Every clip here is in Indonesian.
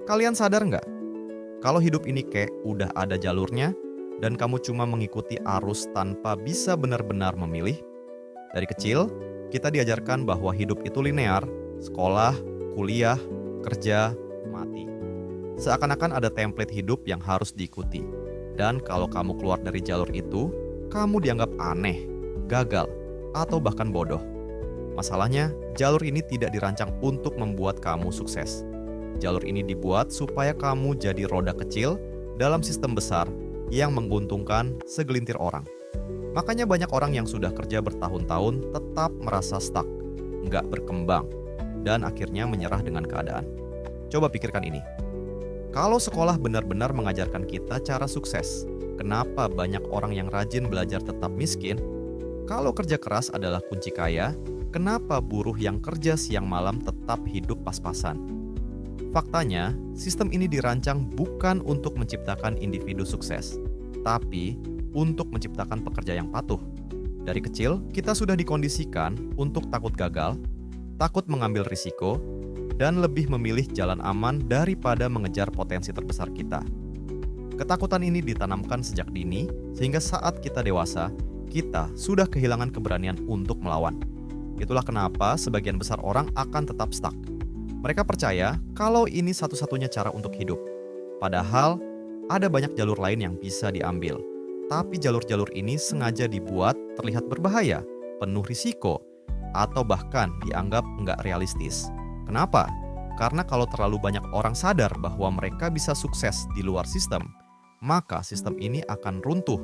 Kalian sadar nggak? Kalau hidup ini kayak udah ada jalurnya dan kamu cuma mengikuti arus tanpa bisa benar-benar memilih. Dari kecil, kita diajarkan bahwa hidup itu linear, sekolah, kuliah, kerja, mati. Seakan-akan ada template hidup yang harus diikuti. Dan kalau kamu keluar dari jalur itu, kamu dianggap aneh, gagal, atau bahkan bodoh. Masalahnya, jalur ini tidak dirancang untuk membuat kamu sukses. Jalur ini dibuat supaya kamu jadi roda kecil dalam sistem besar yang menguntungkan segelintir orang. Makanya banyak orang yang sudah kerja bertahun-tahun tetap merasa stuck, nggak berkembang, dan akhirnya menyerah dengan keadaan. Coba pikirkan ini. Kalau sekolah benar-benar mengajarkan kita cara sukses, kenapa banyak orang yang rajin belajar tetap miskin? Kalau kerja keras adalah kunci kaya, kenapa buruh yang kerja siang malam tetap hidup pas-pasan? Faktanya, sistem ini dirancang bukan untuk menciptakan individu sukses, tapi untuk menciptakan pekerja yang patuh. Dari kecil, kita sudah dikondisikan untuk takut gagal, takut mengambil risiko, dan lebih memilih jalan aman daripada mengejar potensi terbesar kita. Ketakutan ini ditanamkan sejak dini, sehingga saat kita dewasa, kita sudah kehilangan keberanian untuk melawan. Itulah kenapa sebagian besar orang akan tetap stuck. Mereka percaya kalau ini satu-satunya cara untuk hidup. Padahal, ada banyak jalur lain yang bisa diambil. Tapi jalur-jalur ini sengaja dibuat terlihat berbahaya, penuh risiko, atau bahkan dianggap nggak realistis. Kenapa? Karena kalau terlalu banyak orang sadar bahwa mereka bisa sukses di luar sistem, maka sistem ini akan runtuh.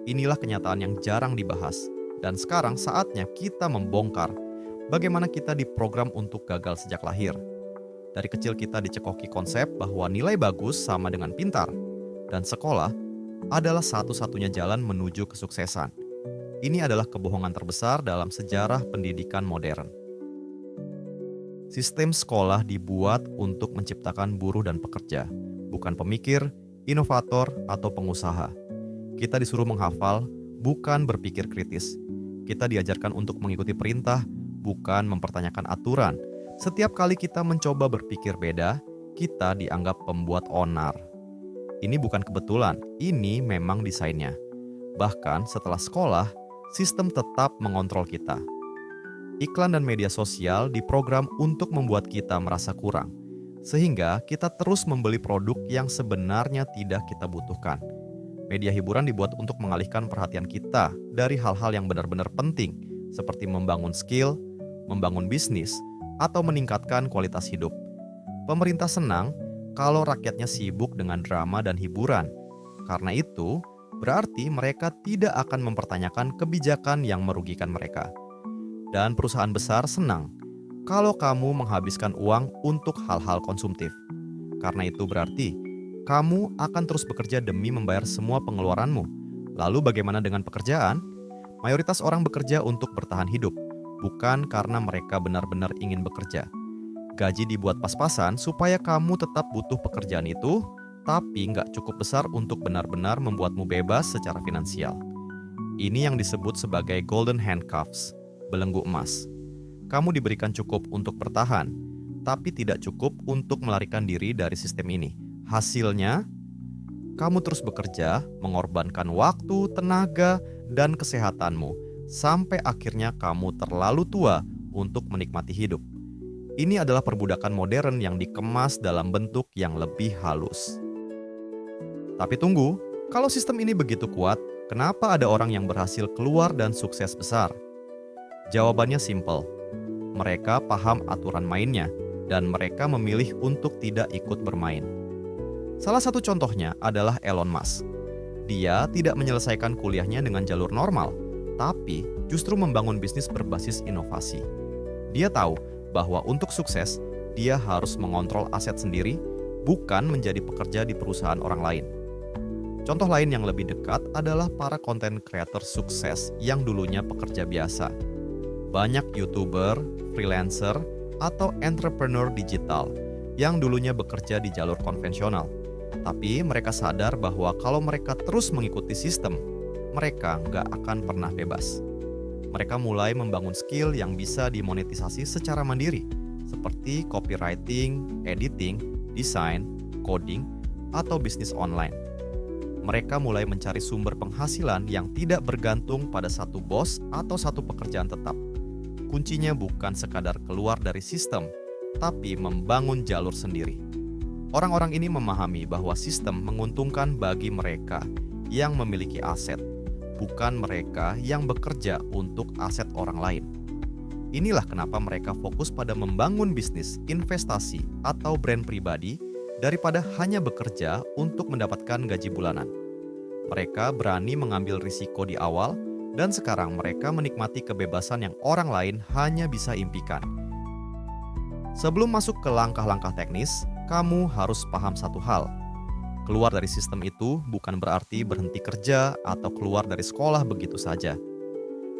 Inilah kenyataan yang jarang dibahas. Dan sekarang saatnya kita membongkar bagaimana kita diprogram untuk gagal sejak lahir. Dari kecil kita dicekoki konsep bahwa nilai bagus sama dengan pintar, dan sekolah adalah satu-satunya jalan menuju kesuksesan. Ini adalah kebohongan terbesar dalam sejarah pendidikan modern. Sistem sekolah dibuat untuk menciptakan buruh dan pekerja, bukan pemikir, inovator, atau pengusaha. Kita disuruh menghafal, bukan berpikir kritis. Kita diajarkan untuk mengikuti perintah, bukan mempertanyakan aturan. Setiap kali kita mencoba berpikir beda, kita dianggap pembuat onar. Ini bukan kebetulan, ini memang desainnya. Bahkan setelah sekolah, sistem tetap mengontrol kita. Iklan dan media sosial diprogram untuk membuat kita merasa kurang, sehingga kita terus membeli produk yang sebenarnya tidak kita butuhkan. Media hiburan dibuat untuk mengalihkan perhatian kita dari hal-hal yang benar-benar penting, seperti membangun skill, membangun bisnis, atau meningkatkan kualitas hidup. Pemerintah senang kalau rakyatnya sibuk dengan drama dan hiburan. Karena itu, berarti mereka tidak akan mempertanyakan kebijakan yang merugikan mereka. Dan perusahaan besar senang kalau kamu menghabiskan uang untuk hal-hal konsumtif. Karena itu berarti kamu akan terus bekerja demi membayar semua pengeluaranmu. Lalu bagaimana dengan pekerjaan? Mayoritas orang bekerja untuk bertahan hidup, bukan karena mereka benar-benar ingin bekerja. Gaji dibuat pas-pasan supaya kamu tetap butuh pekerjaan itu, tapi nggak cukup besar untuk benar-benar membuatmu bebas secara finansial. Ini yang disebut sebagai golden handcuffs, belenggu emas. Kamu diberikan cukup untuk bertahan, tapi tidak cukup untuk melarikan diri dari sistem ini. Hasilnya, kamu terus bekerja, mengorbankan waktu, tenaga, dan kesehatanmu, sampai akhirnya kamu terlalu tua untuk menikmati hidup. Ini adalah perbudakan modern yang dikemas dalam bentuk yang lebih halus. Tapi tunggu, kalau sistem ini begitu kuat, kenapa ada orang yang berhasil keluar dan sukses besar? Jawabannya simpel. Mereka paham aturan mainnya, dan mereka memilih untuk tidak ikut bermain. Salah satu contohnya adalah Elon Musk. Dia tidak menyelesaikan kuliahnya dengan jalur normal, tapi justru membangun bisnis berbasis inovasi. Dia tahu bahwa untuk sukses, dia harus mengontrol aset sendiri, bukan menjadi pekerja di perusahaan orang lain. Contoh lain yang lebih dekat adalah para content creator sukses yang dulunya pekerja biasa. Banyak YouTuber, freelancer, atau entrepreneur digital yang dulunya bekerja di jalur konvensional. Tapi mereka sadar bahwa kalau mereka terus mengikuti sistem, mereka nggak akan pernah bebas. Mereka mulai membangun skill yang bisa dimonetisasi secara mandiri, seperti copywriting, editing, desain, coding, atau bisnis online. Mereka mulai mencari sumber penghasilan yang tidak bergantung pada satu bos atau satu pekerjaan tetap. Kuncinya bukan sekadar keluar dari sistem, tapi membangun jalur sendiri. Orang-orang ini memahami bahwa sistem menguntungkan bagi mereka yang memiliki aset, bukan mereka yang bekerja untuk aset orang lain. Inilah kenapa mereka fokus pada membangun bisnis, investasi, atau brand pribadi daripada hanya bekerja untuk mendapatkan gaji bulanan. Mereka berani mengambil risiko di awal, dan sekarang mereka menikmati kebebasan yang orang lain hanya bisa impikan. Sebelum masuk ke langkah-langkah teknis, kamu harus paham satu hal. Keluar dari sistem itu bukan berarti berhenti kerja atau keluar dari sekolah begitu saja.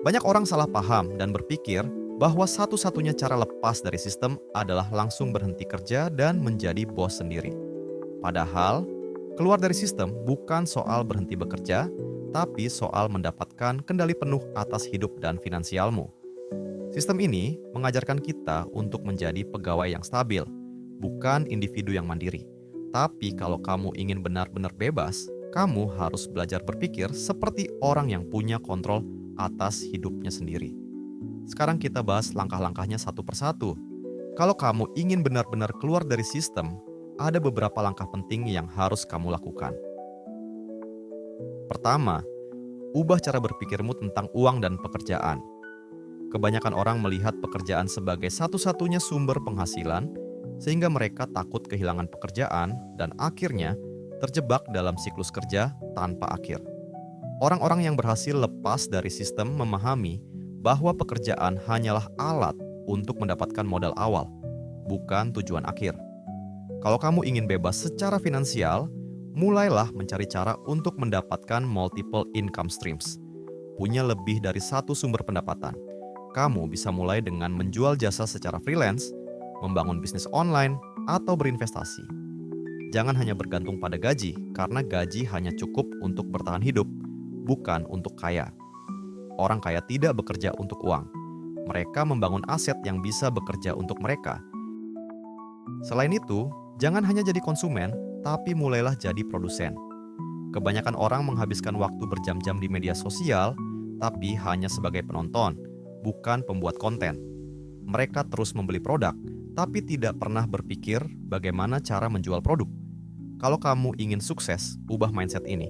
Banyak orang salah paham dan berpikir bahwa satu-satunya cara lepas dari sistem adalah langsung berhenti kerja dan menjadi bos sendiri. Padahal, keluar dari sistem bukan soal berhenti bekerja, tapi soal mendapatkan kendali penuh atas hidup dan finansialmu. Sistem ini mengajarkan kita untuk menjadi pegawai yang stabil, bukan individu yang mandiri. Tapi kalau kamu ingin benar-benar bebas, kamu harus belajar berpikir seperti orang yang punya kontrol atas hidupnya sendiri. Sekarang kita bahas langkah-langkahnya satu persatu. Kalau kamu ingin benar-benar keluar dari sistem, ada beberapa langkah penting yang harus kamu lakukan. Pertama, ubah cara berpikirmu tentang uang dan pekerjaan. Kebanyakan orang melihat pekerjaan sebagai satu-satunya sumber penghasilan, sehingga mereka takut kehilangan pekerjaan dan akhirnya terjebak dalam siklus kerja tanpa akhir. Orang-orang yang berhasil lepas dari sistem memahami bahwa pekerjaan hanyalah alat untuk mendapatkan modal awal, bukan tujuan akhir. Kalau kamu ingin bebas secara finansial, mulailah mencari cara untuk mendapatkan multiple income streams. Punya lebih dari satu sumber pendapatan. Kamu bisa mulai dengan menjual jasa secara freelance, membangun bisnis online, atau berinvestasi. Jangan hanya bergantung pada gaji, karena gaji hanya cukup untuk bertahan hidup, bukan untuk kaya. Orang kaya tidak bekerja untuk uang. Mereka membangun aset yang bisa bekerja untuk mereka. Selain itu, jangan hanya jadi konsumen, tapi mulailah jadi produsen. Kebanyakan orang menghabiskan waktu berjam-jam di media sosial, tapi hanya sebagai penonton, bukan pembuat konten. Mereka terus membeli produk, tapi tidak pernah berpikir bagaimana cara menjual produk. Kalau kamu ingin sukses, ubah mindset ini.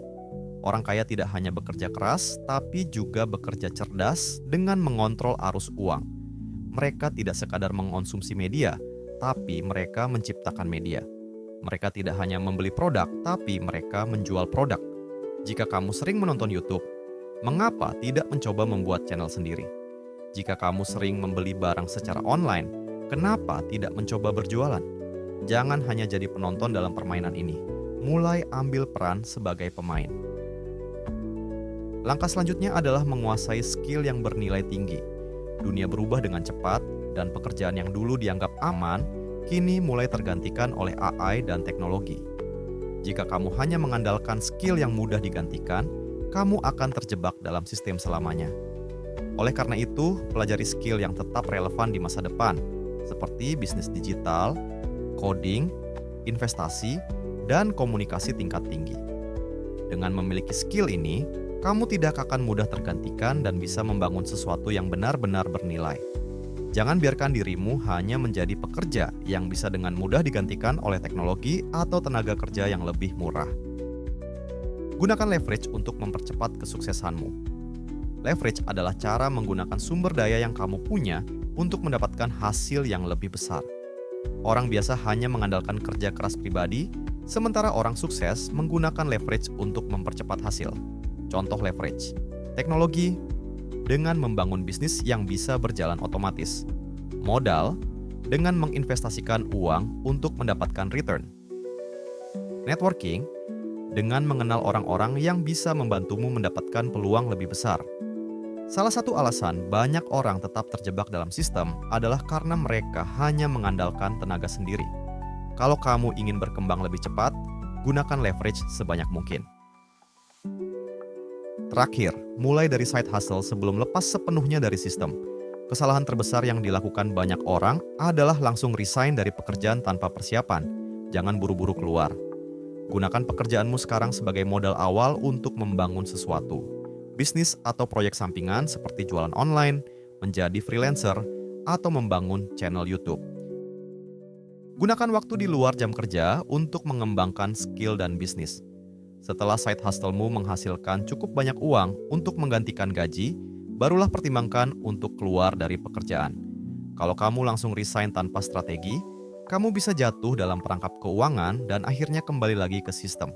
Orang kaya tidak hanya bekerja keras, tapi juga bekerja cerdas dengan mengontrol arus uang. Mereka tidak sekadar mengonsumsi media, tapi mereka menciptakan media. Mereka tidak hanya membeli produk, tapi mereka menjual produk. Jika kamu sering menonton YouTube, mengapa tidak mencoba membuat channel sendiri? Jika kamu sering membeli barang secara online, kenapa tidak mencoba berjualan? Jangan hanya jadi penonton dalam permainan ini. Mulai ambil peran sebagai pemain. Langkah selanjutnya adalah menguasai skill yang bernilai tinggi. Dunia berubah dengan cepat, dan pekerjaan yang dulu dianggap aman, kini mulai tergantikan oleh AI dan teknologi. Jika kamu hanya mengandalkan skill yang mudah digantikan, kamu akan terjebak dalam sistem selamanya. Oleh karena itu, pelajari skill yang tetap relevan di masa depan, seperti bisnis digital, coding, investasi, dan komunikasi tingkat tinggi. Dengan memiliki skill ini, kamu tidak akan mudah tergantikan dan bisa membangun sesuatu yang benar-benar bernilai. Jangan biarkan dirimu hanya menjadi pekerja yang bisa dengan mudah digantikan oleh teknologi atau tenaga kerja yang lebih murah. Gunakan leverage untuk mempercepat kesuksesanmu. Leverage adalah cara menggunakan sumber daya yang kamu punya untuk mendapatkan hasil yang lebih besar. Orang biasa hanya mengandalkan kerja keras pribadi, sementara orang sukses menggunakan leverage untuk mempercepat hasil. Contoh leverage, teknologi dengan membangun bisnis yang bisa berjalan otomatis. Modal dengan menginvestasikan uang untuk mendapatkan return. Networking dengan mengenal orang-orang yang bisa membantumu mendapatkan peluang lebih besar. Salah satu alasan banyak orang tetap terjebak dalam sistem adalah karena mereka hanya mengandalkan tenaga sendiri. Kalau kamu ingin berkembang lebih cepat, gunakan leverage sebanyak mungkin. Terakhir, mulai dari side hustle sebelum lepas sepenuhnya dari sistem. Kesalahan terbesar yang dilakukan banyak orang adalah langsung resign dari pekerjaan tanpa persiapan. Jangan buru-buru keluar. Gunakan pekerjaanmu sekarang sebagai modal awal untuk membangun sesuatu. Bisnis atau proyek sampingan seperti jualan online, menjadi freelancer, atau membangun channel YouTube. Gunakan waktu di luar jam kerja untuk mengembangkan skill dan bisnis. Setelah side hustle-mu menghasilkan cukup banyak uang untuk menggantikan gaji, barulah pertimbangkan untuk keluar dari pekerjaan. Kalau kamu langsung resign tanpa strategi, kamu bisa jatuh dalam perangkap keuangan dan akhirnya kembali lagi ke sistem.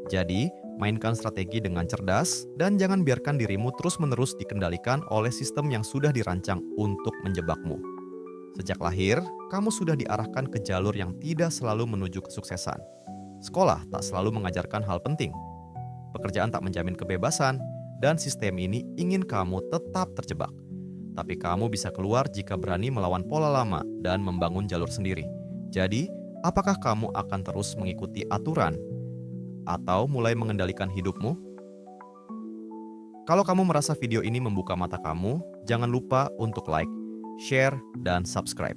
Jadi, mainkan strategi dengan cerdas dan jangan biarkan dirimu terus-menerus dikendalikan oleh sistem yang sudah dirancang untuk menjebakmu. Sejak lahir, kamu sudah diarahkan ke jalur yang tidak selalu menuju kesuksesan. Sekolah tak selalu mengajarkan hal penting. Pekerjaan tak menjamin kebebasan, dan sistem ini ingin kamu tetap terjebak. Tapi kamu bisa keluar jika berani melawan pola lama dan membangun jalur sendiri. Jadi, apakah kamu akan terus mengikuti aturan atau mulai mengendalikan hidupmu? Kalau kamu merasa video ini membuka mata kamu, jangan lupa untuk like, share, dan subscribe.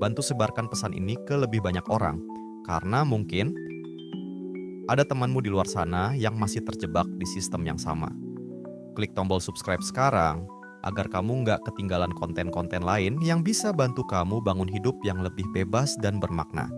Bantu sebarkan pesan ini ke lebih banyak orang, karena mungkin ada temanmu di luar sana yang masih terjebak di sistem yang sama. Klik tombol subscribe sekarang, agar kamu nggak ketinggalan konten-konten lain yang bisa bantu kamu bangun hidup yang lebih bebas dan bermakna.